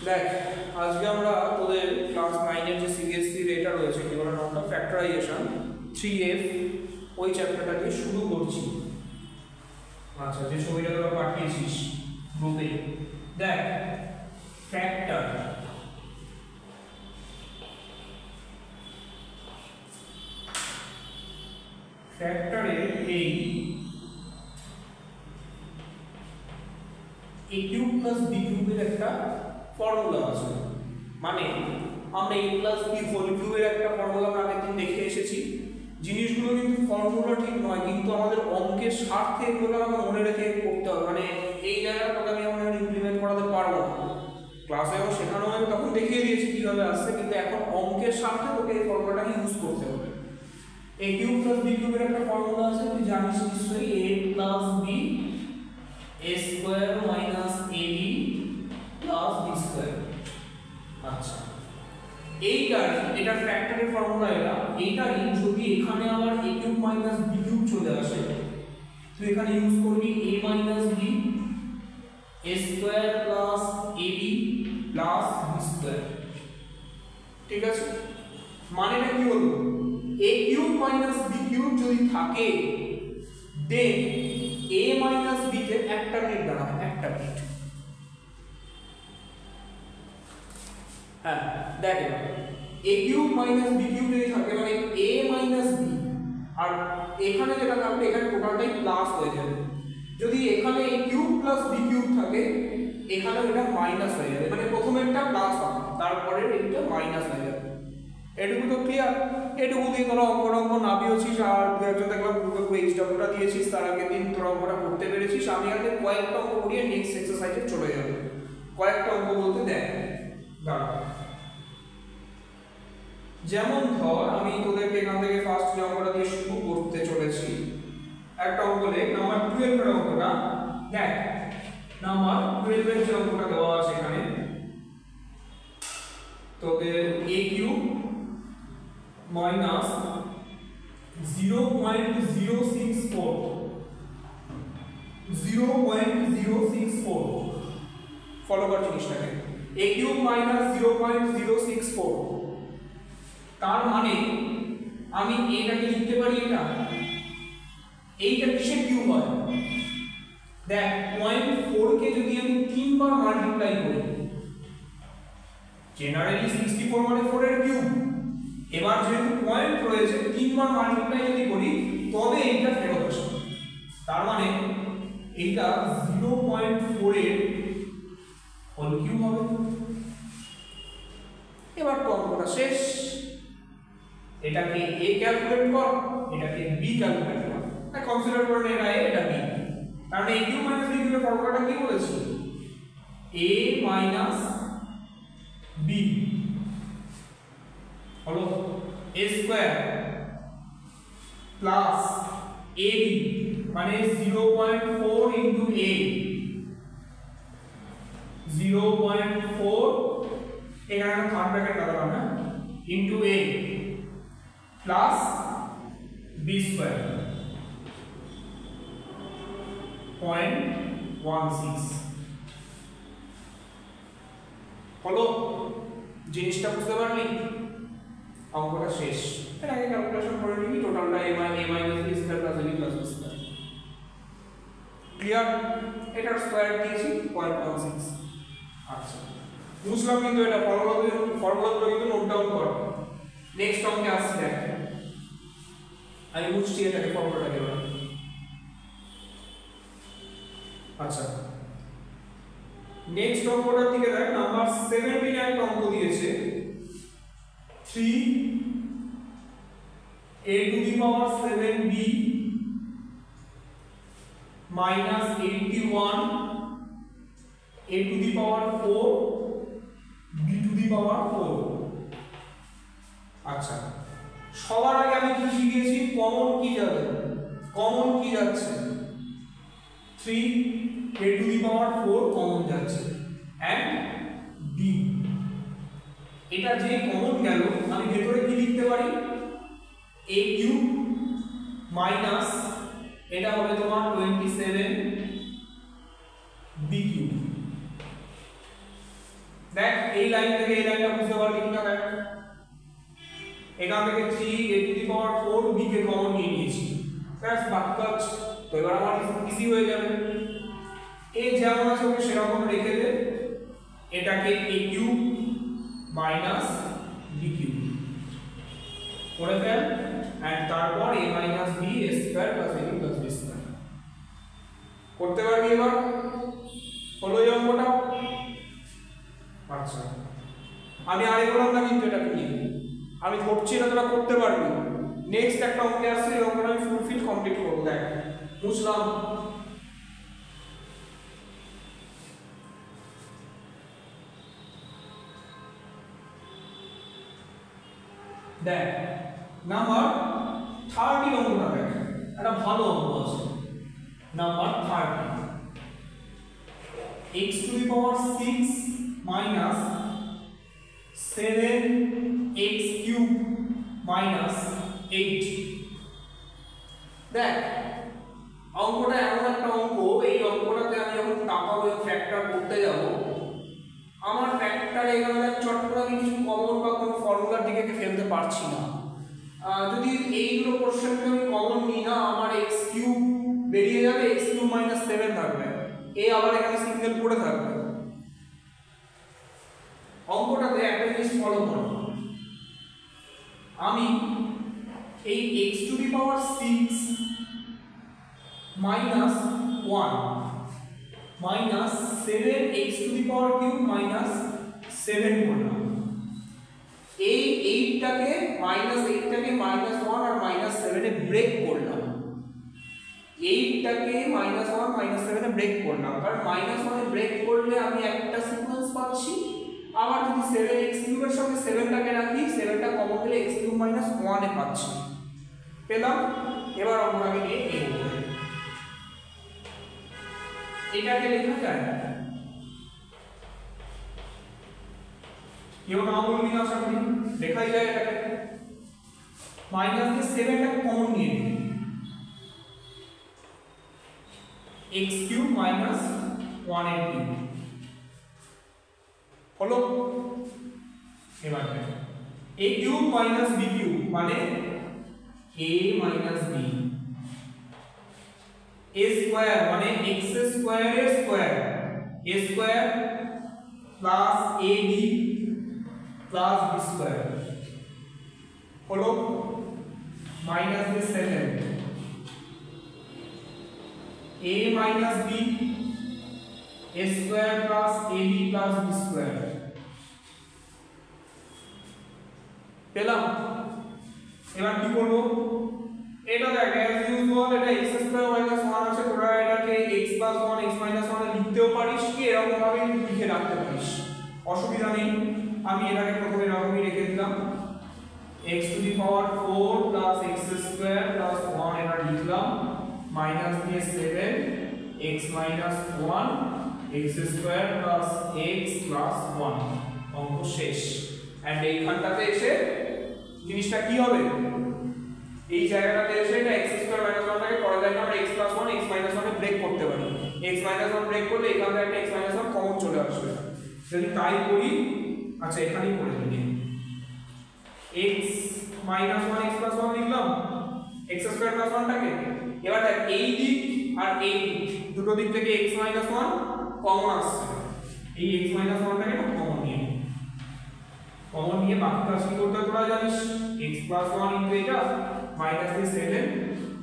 দেখ আজকে আমরা তোদের ক্লাস 9 এর যে সিবিএসসি এটা রয়েছে কি বলে নামটা ফ্যাক্টরাইজেশন 3f ওই চ্যাপ্টারটা দিয়ে শুরু করছি। আচ্ছা, যে ছবিটা তোরা পাঠিয়েছিস গ্রুপে, দেখ ফ্যাক্টর ফ্যাক্টরের এই a কিউব প্লাস b কিউবের একটা ফর্মুলা আছে, মানে আমরা a প্লাস b হোল কিউবের একটা ফর্মুলা আমরা আগের দিন দেখে এসেছি। জিনিসগুলো কিন্তু ফর্মুলা ঠিক নয়, কিন্তু আমাদের অঙ্কের স্বার্থে এগুলো আমাকে মনে রেখে করতে হবে, মানে এই জায়গাটাকে আমি আমরা ইমপ্লিমেন্ট করাতে পারবো না। ক্লাসে যখন শেখানো হবে তখন দেখিয়ে দিয়েছি কিভাবে আসছে, কিন্তু এখন অঙ্কের স্বার্থে তোকে এই ফর্মুলাটাকে ইউজ করতে হবে। a কিউব প্লাস b কিউবের একটা ফর্মুলা আছে, তুই জানিস নিশ্চয়ই, a plus b a square minus ab plus b square. আচ্ছা, এটার ফ্যাক্টরের ফর্মুলা এইটারই যদি এখানে আবার a cube minus b cube চলে আসে, তুই এখানে ইউজ করবি a minus b a square plus ab plus b square. ঠিক আছে, মানেটা কি হলো, a cube minus b cube যদি থাকে দেন a মাইনাস b তে একটা মিনিট দাঁড়াবে, একটা মিনিট। হ্যাঁ দেখ, a cube minus b cube যদি থাকে মানে a মাইনাস b, আর এখানে যেটা থাকবে এখানে টোটালটাই প্লাস হয়ে যাবে। যদি এখানে a cube plus b cube থাকে এখানে এটা মাইনাস হয়ে যাবে, মানে প্রথমেরটা প্লাস হবে তারপরে এটা মাইনাস হয়ে যাবে। এটুকু তো ক্লিয়ার? এটুকু দিয়ে তোরা অঙ্ক নামিয়েছিস, আর দু একজন দেখলাম গ্রুপে এইচডব্লিউটা দিয়েছিস, তার আগের দিন তোরা অঙ্কটা করতে পেরেছিস। আমি আগে কয়েকটা অঙ্ক করিয়ে নেক্সট এক্সারসাইজে চলে যাবো। কয়েকটা অঙ্ক বলতে দেখ, দাঁড়া। যেমন ধর আমি তোদেরকে এখান থেকে ফার্স্ট যে অঙ্কটা দিয়ে শুরু করতে চলেছি, একটা অঙ্ক লেখ, নাম্বার 12 এর অঙ্কটা দেখ। নাম্বার 12 এর যে অঙ্কটা দেওয়া আছে এখানে তোদের a কিউব মাইনাস 0.064 ফলো কর জিনিসটাকে, a কিউব মাইনাস 0.064, তার মানে আমি এটাকে লিখতে পারি এইটা কিসের কিউব হয়? দেখ 0.4 কে যদি আমি 3 বার মাল্টিপ্লাই করি, জেনারেলি 64 মানে 4 এর কিউব, এবার যেহেতু পয়েন্ট রয়েছে 3 বার মাল্টিপ্লাই যদি করি তবে এইটা ফেরত আসবে, তার মানে এইটা 0.4 এর হোল কিউব হবে। এবার তো অঙ্কটা শেষ। এটাকে a ক্যালকুলেট কর, এটাকে b ক্যালকুলেট কর, আর কনসিডার করে এটা a এটা b, কারণ a কিউব মাইনাস b কিউবের ফর্মুলাটা কি বলেছি, a মাইনাস b হলো a স্কয়ার প্লাস ab মানে 0.4 ইনটু a, 0.4 এখানে থার্ড ব্র্যাকেট লাগালাম না, into a plus b square 0.16 হলো। জিনিসটা বুঝতে পারলি? অঙ্কটা শেষ। এর আগে ক্যালকুলেশন করে নিবি টোটালটা a minus b square plus ab plus b square. Clear? এটার স্কয়ার দিয়েছি 0.16। আচ্ছা, বুঝলাম, কিন্তু এটা ফর্মুলাগুলো কিন্তু নোট ডাউন কর। নেক্সট অঙ্কে আসছি, দেখ আমি বুঝছি এটাকে ফর্মুলাটাকে। আচ্ছা, নেক্সট অঙ্কটার দিকে দেখ, নাম্বার 17 একটা অঙ্ক দিয়েছে, 3a to the power 7b minus 81 a to the power 4 b to the power 4। আচ্ছা, সবার আগে আমি কি শিখেছি, কমন কি যাবে, কমন কি যাচ্ছে, 3a to the power 4 common যাচ্ছে, and b, এটা যে কমন গেল আমি ভেতরে কি লিখতে পারি, a কিউব মাইনাস এটা হবে তোমার 27 b কিউব এই লাইন থেকে এই লাইনটা বুঝতে পারলি কিনা দেখ, এখান থেকে 3a⁴ b কে কমন নিয়ে নিয়েছি, ব্যাস বাকি কাজ। তো এবার আমার ইজি হয়ে যাবে, a যেমন আছে ওকে সেরকম রেখে দে, এটাকে a³ মাইনাস b³ করে ফেল, এন্ড তারপর a minus b square plus ab plus b square করতে পারবি। এবার হলো এই অঙ্কটা। আচ্ছা আমি আরে বললাম না কিন্তু এটা কি, আমি ধরছি এটা তোরা করতে পারবি। নেক্সট একটা অঙ্ক আসছে, এই অঙ্কটা আমি ফুলফিল কমপ্লিট করব। দেখ বুঝলাম, দেখ নাম্বার 30 অঙ্কটা দেখ, একটা ভালো অঙ্ক আছে। Number 30, x⁶ minus 7x³ minus 8। দেখ অঙ্কটা এমন একটা অঙ্ক, এই অঙ্কটাতে আমি যখন টাকা ফ্যাক্টর করতে যাব, আমার ফ্যাক্টর এখানে চট করে আমি কিছু কমন বা কোনো ফর্মুলার দিকে ফেলতে পারছি না। যদি এইগুলো কোশ্চেনকে আমি কমন নিই না, আমার x³ বেরিয়ে যাবে, x³ মাইনাস 7 থাকবে, এ আবার এখানে সিঙ্গেল পড়ে থাকবে। অঙ্কটাতে একটা জিনিস ফলো করো, আমি এই x⁶ minus 1 minus 7x³ minus 7 করলাম, এই 8টাকে মাইনাস 1 আর মাইনাস 7 এ ব্রেক করলাম, 8টাকে মাইনাস 1 মাইনাস 7 এ ব্রেক করলাম, কারণ মাইনাস 1 এ ব্রেক করলে আমি একটা সিকোয়েন্স পাচ্ছি। আবার যদি 7x³ এর সঙ্গে 7টাকে রাখি, 7টা কমন গেলে x³ মাইনাস 1 এ পাচ্ছি, পেলাম। এবার অঙ্কটাকে নিয়ে এগোবো। এটাকে লেখা যায়, কেউ না বলবি না, আশা করি লেখাই যায়। এটাকে মাইনাস দিয়ে 7টাকে কমন নিয়ে নিই, x³ মাইনাস 1/3 হলো। এবার a³ মাইনাস b³ মানে a minus b, a square মানে x স্কয়ারের square, a square plus ab plus b square হলো minus 7, a minus b a square plus ab plus b square পেলাম। এবার কি করব, এটা দেখ অ্যাজ ইউজুয়াল এটা x স্কয়ার মাইনাস 1 আছে, তোরা এটাকে x প্লাস 1 x মাইনাস 1 লিখতেও পারিস, কি এরকম ভাবে লিখে রাখতে পারিস, অসুবিধা নেই। আমি এটাকে প্রথমে এরকমই রেখে দিলাম, x⁴ plus x square plus 1 এটা লিখলাম, মাইনাস দিয়ে 7 x minus 1 x square plus x plus 1 অঙ্ক শেষ। এন্ড এইখানটাতে এসে জিনিসটা কি হবে, এই জায়গাটাতে এসে এটা x স্কয়ার মাইনাস 1 টাকে পরের লাইনে আমরা x প্লাস 1 x মাইনাস 1 এ ব্রেক করতে পারি, x মাইনাস 1 ব্রেক করলে এখান থেকে একটা x মাইনাস 1 কমন চলে আসবে। যদি তাই করি, আচ্ছা এখানেই করে দিই, x মাইনাস 1 x প্লাস 1 লিখলাম, x স্কয়ার প্লাস 1 টাকে। এবার দেখ এই দিক আর এই দিক দুটো দিক থেকে x মাইনাস 1 কমন আসছে, এই x মাইনাস 1 টাকে কমন নিয়ে বাকি কাজ কি করতে তোরা জানিস, x প্লাস 1 ইনটু এটা মাইনাস দিয়ে 7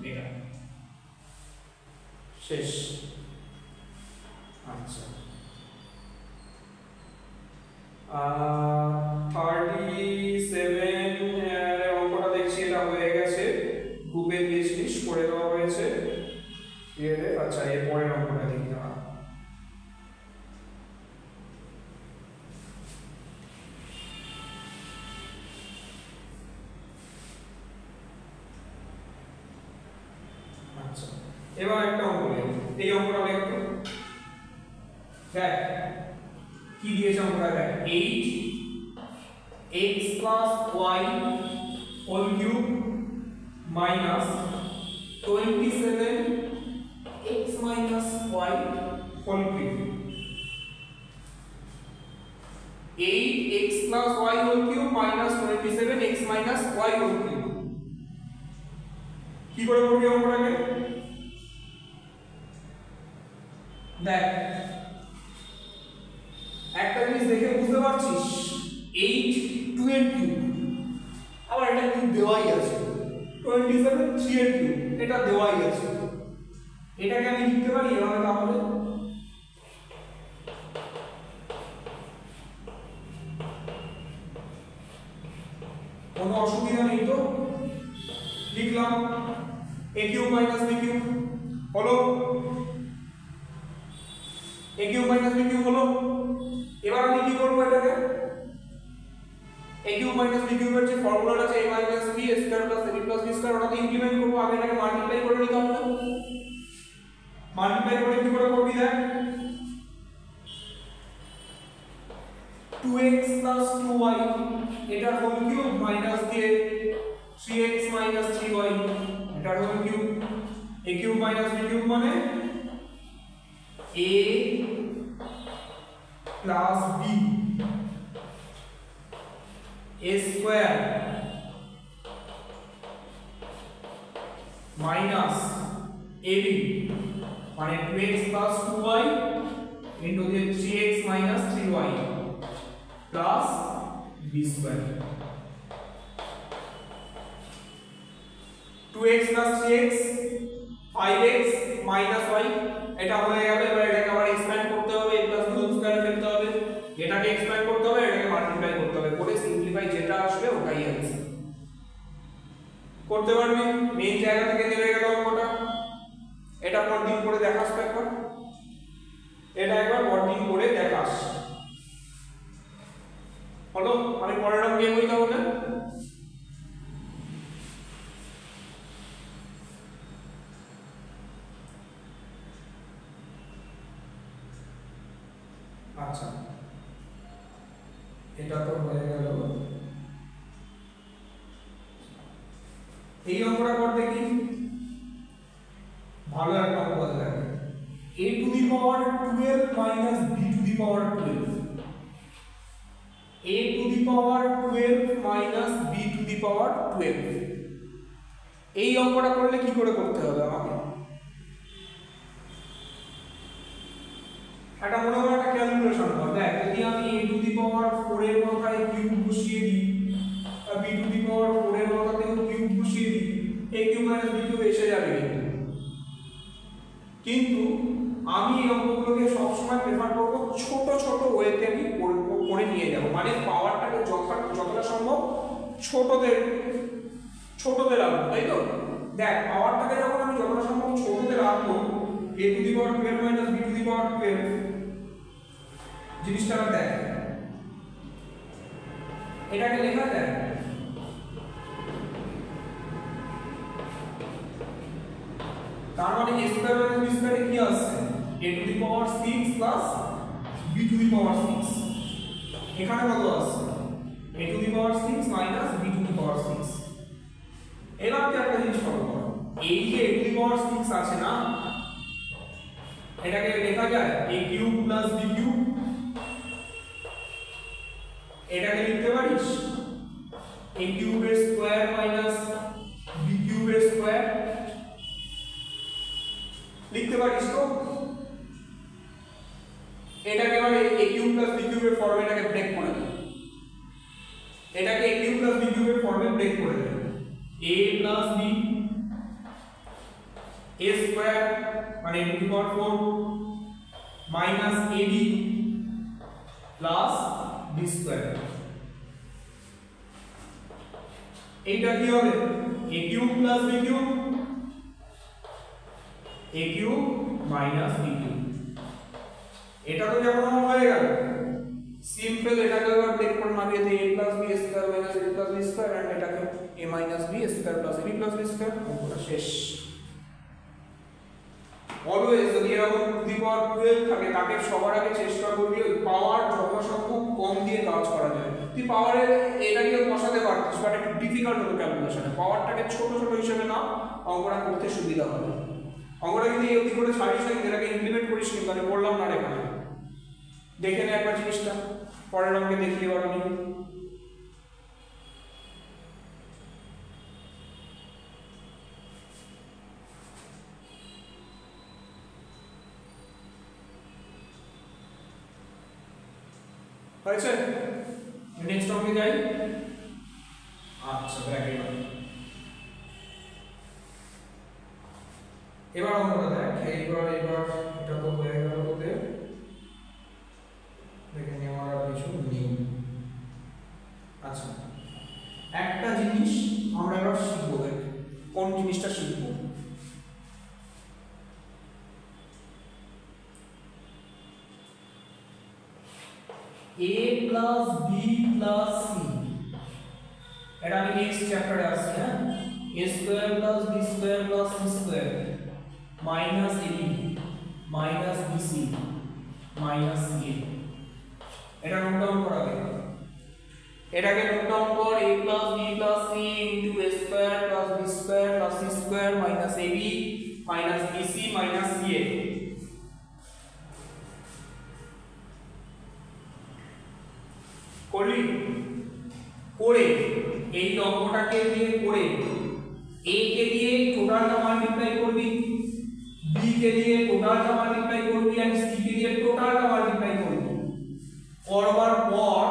এটা শেষ। আচ্ছা 37 এর অঙ্কটা দেখছি এটা হয়ে গেছে, গ্রুপে লিস্ট করে দেওয়া হয়েছে। আচ্ছা এর পরের অঙ্কটা দেখি না, আচ্ছা এবার একটা অঙ্ক নেব, এই অঙ্কটা দেখো, দেখ কি দিয়েছে অঙ্কটা, দেখ 8x plus y whole cube minus 27x minus y whole cube 8x plus y whole cube minus 27x minus y whole cube কি করে করবি অঙ্কটাকে দেখ একটা জিনিস দেখে বুঝতে পারছিস 8 2 এর কিউব আবার এটা কিউব দেওয়াই আছে 27 3 এর কিউব এটা দেওয়াই আছে এটাকে আমি লিখতে পারি এভাবে তাহলে কোনো অসুবিধা নেই তো লিখলাম a cube minus b cube হলো a cube minus b cube হলো এবার আমি কি করব এটাকে a কিউব মাইনাস b কিউবের যে ফর্মুলাটা আছে a minus b square plus ab plus b square ওটাকে ইমপ্লিমেন্ট করব আগে এটাকে মাল্টিপ্লাই করে নিতে হবে মাল্টিপ্লাই করে কি করে করবি দেখ 2x 2y এটা হোল কিউব মাইনাস দিয়ে 3x 3y এটা whole cube a cube minus b cube মানে a plus b a square minus ab মানে 2x 2y into the 3x 3y plus b square 2x plus 3x 5x minus y এটা হয়ে গেল এবার এটাকে আবার expand করতে হবে a plus b স্কয়ার ফেলতে হবে এটাকে এক্সপ্যান্ড করতে হবে এটাকে মাল্টিপ্লাই করতে হবে করে সিম্পলিফাই যেটা আসবে ওটাই आंसर করতে পারবি মেইন জায়গা থেকে নেমে গেল অঙ্কটা এটা পরদিন করে দেখাস তো একবার এটা একবার পরদিন করে দেখাস হলো আমি পরের নাম গিয়ে কই তাহলে আচ্ছা এটা তো হয়ে গেল এই অঙ্কটা করতে কি ভালো একটা অঙ্ক আছে a to the power 12 minus b to the power 12 a to the power 12 minus b to the power 12 এই অঙ্কটা করলে কি করে করতে হবে আমাকে এটা মনে হয় একটা ক্যালকুলেশন কর দেখ যদি আমি a to the power 4 এর মাথায় কিউব বসিয়ে দিই আর b to the power 4 এর মাথাতেও কিউব বসিয়ে দিই a cube minus b cube এসে যাবে কিন্তু আমি এই অঙ্কগুলোকে সব সময় প্রেফার করব ছোট ছোট ওয়েতে আমি করে নিয়ে যাব মানে পাওয়ারটাকে যতটা সম্ভব ছোটদের রাখবো তাই তো দেখ পাওয়ারটাকে যখন আমি যতটা সম্ভব ছোটদের রাখবো a to the power 12 minus b to the power 12 জিনিসটা দেখ এটাকে লেখা যায় তার মানে a square minus b square কি আসছে a to the power 6 plus b to the power 6 এখানে কত আসছে a to the power 6 minus b to the power 6 এবার তুই একটা জিনিস ফলো কর এই যে a to the power 6 আছে না এটাকে লেখা যায় a cube plus b cube এটাকে লিখতে পারিস a কিউবের স্কয়ার মাইনাস b কিউবের স্কয়ার লিখতে পারিস তো এটাকে এবারে a কিউব প্লাস b কিউবের ফর্মে এটাকে ব্রেক করে দে এটাকে a কিউব প্লাস b কিউবের ফর্মে ব্রেক করে দে a plus b a square মানে a to the power 4 minus ab plus b square এইটা কি হবে a cube plus b cube a cube minus b cube এটা তো যেমন হয়ে গেল সিম্পল এটাকে আবার ব্রেক করে নামিয়ে দিই a plus b square minus a plus b square and এটাকে a minus b square plus b plus b square পুরো শেষ অলওয়েজ যদি এরকম টু দি পাওয়ার 12 থাকে তাকে সবার আগে চেষ্টা করবি ওই পাওয়ার যত সম্ভব কম দিয়ে কাজ করা যায় তুই পাওয়ারের এটাকে বসাতে পারতিস বাট একটু ডিফিকাল্ট হবে ক্যালকুলেশনে পাওয়ারটাকে ছোট ছোট হিসেবে না অঙ্কটা করতে সুবিধা হবে অঙ্কটা যদি এই অবধি করে ছাড়িস না এটাকে ইমপ্লিমেন্ট করিস কিন্তু আমি বললাম না এখানে দেখে নে একবার জিনিসটা পরের অঙ্কে দেখি এবার আমি। হয়েছে, নেক্সট অঙ্কে যাই। আচ্ছা দেখ এবার অঙ্কটা দেখ। এবার এটা তো হয়ে গেল তোদের, দেখে নেওয়ার আর কিছু নেই। আচ্ছা একটা জিনিস আমরা এবার শিখবো, দেখ কোন জিনিসটা শিখবো। a plus b plus c, এটা আমি নেক্সট চ্যাপ্টারে আসছি। হ্যাঁ, a square plus b square plus c square minus ab minus bc minus ca, এটা নোট ডাউন করা হবে। এটাকে নোট ডাউন কর, a plus b plus c into a square plus b square plus c square minus ab minus bc minus ca। করলি? করে এই অঙ্কটাকে দিয়ে করে a কে দিয়ে টোটালটা মাল্টিপ্লাই করবি, b কে দিয়ে টোটালটা মাল্টিপ্লাই করবি আর c কে দিয়ে টোটালটা মাল্টিপ্লাই করবি। করবার পর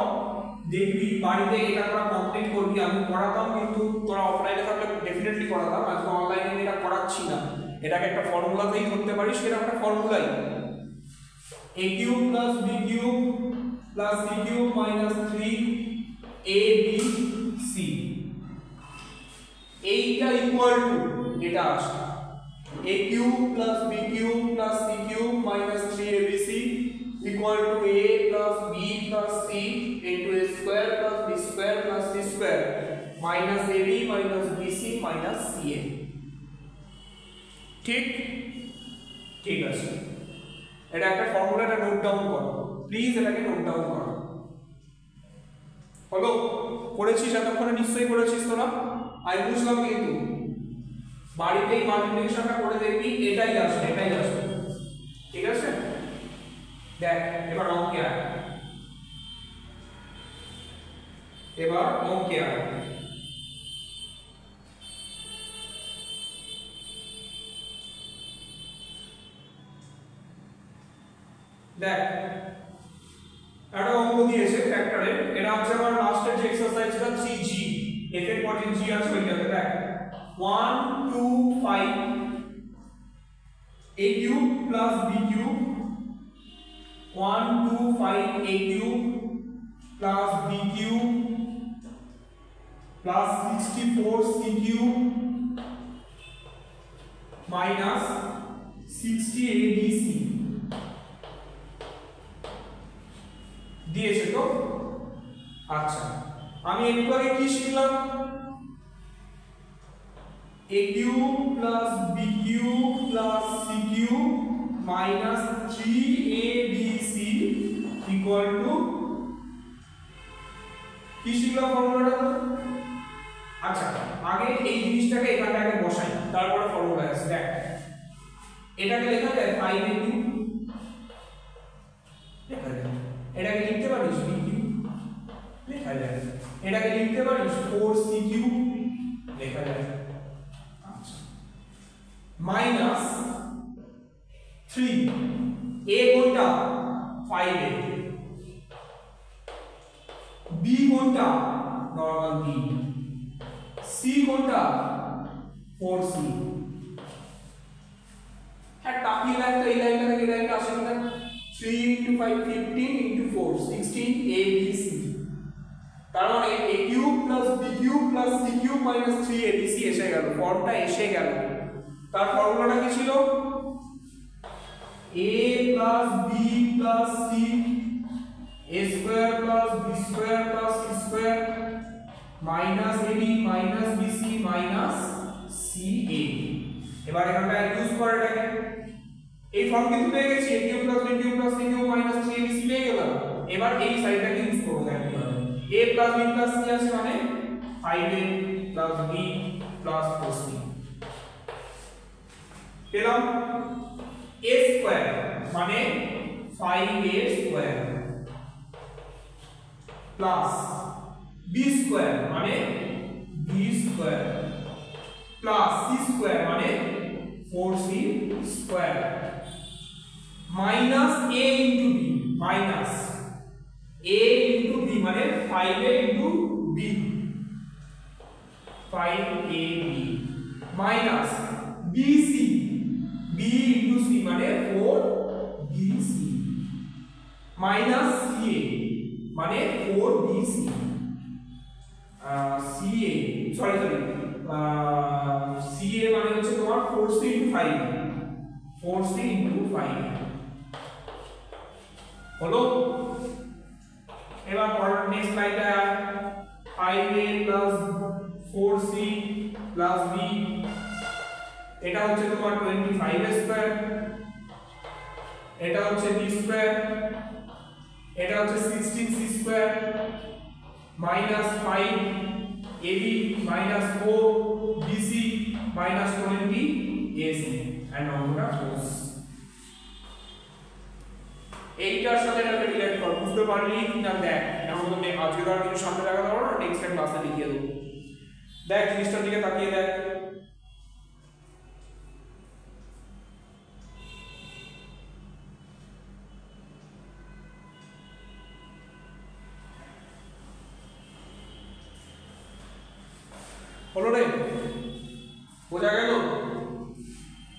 দেখবি বাড়িতে এটা করা কমপ্লিট করবি। আমি করাতাম, কিন্তু তোরা অফলাইনে থাকলে ডেফিনেটলি করাতাম, আজকে অনলাইনে আমি এটা করাচ্ছি না। এটাকে একটা ফর্মুলাতেই ধরতে পারিস, সেটা একটা ফর্মুলাই a cube plus b cube plus c cube minus 3abc, এইটা ইকুয়াল টু এটা আসে a cube plus b cube plus c cube minus 3abc equal to a plus b plus c into a square plus b square plus c square minus ab minus bc minus ca। ঠিক ঠিক আছে, এটা একটা formula, এটা note down করো please, এটাকে note down করো। হলো? করেছিস এতক্ষণে? নিশ্চয়ই করেছিস তোরা, আমি বুঝলাম। কিন্তু বাড়িতে এই মাল্টিপ্লিকেশনটা করে দেখবি, এটাই আসবে, এটাই আসবে। ঠিক আছে, দেখ এবার অঙ্কে আয়, এবার অঙ্কে আয়। দেখ একটা অঙ্ক দিয়েছে ফ্যাক্টরের, এটা হচ্ছে আমার লাস্টের যে এক্সারসাইজটা 3g, f এর পর যে g আছে ওইটাতে। দেখ 1 2 5 a cube plus b cube 1 2 5 a cube plus b cube plus 64 c cube minus 60 abc দিয়েছে তো। আচ্ছা আমি একটু আগে কি শিখলাম? a cube plus b cube plus c cube minus 3abc equal to কি শিখলাম ফর্মুলাটা তো। আচ্ছা আগে এই জিনিসটাকে এখানে আগে বসাই, তারপরে ফর্মুলা আছে। দেখ এটাকে লেখা যায় 5a কিউব, লেখা যায়। এটাকে লিখতে পারিস b কিউব, লেখা যায়। এটাকে লিখতে পারিস 4c কিউব, লেখা যায়। আচ্ছা মাইনাস 3 a কোনটা? 5a, b কোনটা? নরমাল b, c কোনটা? 4c। হ্যাঁ টাপিয়ে লাগতো এই লাইনটা থেকে এই লাইনটা আসে কিনা? 3 into 5 15 into 4 16 abc, তার মানে a cube plus b cube plus c cube minus 3abc এসে গেল, ফর্মটা এসে গেল। তার ফর্মুলাটা কি ছিল? a plus b plus c a square plus b square plus c square minus ab minus bc minus ca। এবার এখানটা ইউজ করে এটাকে, এই ফর্ম কিন্তু পেয়ে গেছি, a cube plus b cube plus c cube minus 3abc পেয়ে গেলাম। এবার এই সাইডটাকে ইউজ করব। দেখো a plus b plus c আছে মানে 5a plus b plus 4c পেলাম। a স্কয়ার মানে 5a square plus B square মানে B square plus C square মানে 4c square minus a into b minus a into b মানে 5a into b 5ab minus bc b into c মানে 4bc minus ca মানে 4bc ca sorry ca মানে হচ্ছে তোমার 4c into 5 4c into 5 হলো। এবার পরের নেক্সট লাইনটা 5a plus 4c plus b এটা হচ্ছে তোমার 25 স্কয়ার এটা হচ্ছে b স্কয়ার এটা হচ্ছে 16c square minus 5ab minus 4bc minus 20ac and অঙ্কটা ক্লোজ। এইটার সাথে এটাকে রিলেট কর, বুঝতে পারলি না? দেখ এমন তো আজকে আর কিছু সামনে রাখা যাবে না, নেক্সট ক্লাসে লিখিয়ে দেবো। দেখ জিনিসটার দিকে তাকিয়ে দেখ, হলো রে? বোঝা গেল?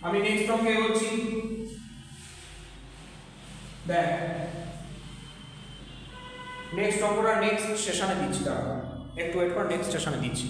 আমি নেক্সট অঙ্কে এগোচ্ছি। দেখ নেক্সট অঙ্কটা নেক্সট সেশনে দিচ্ছি, দাঁড়া একটু ওয়েট কর, নেক্সট সেশনে দিচ্ছি।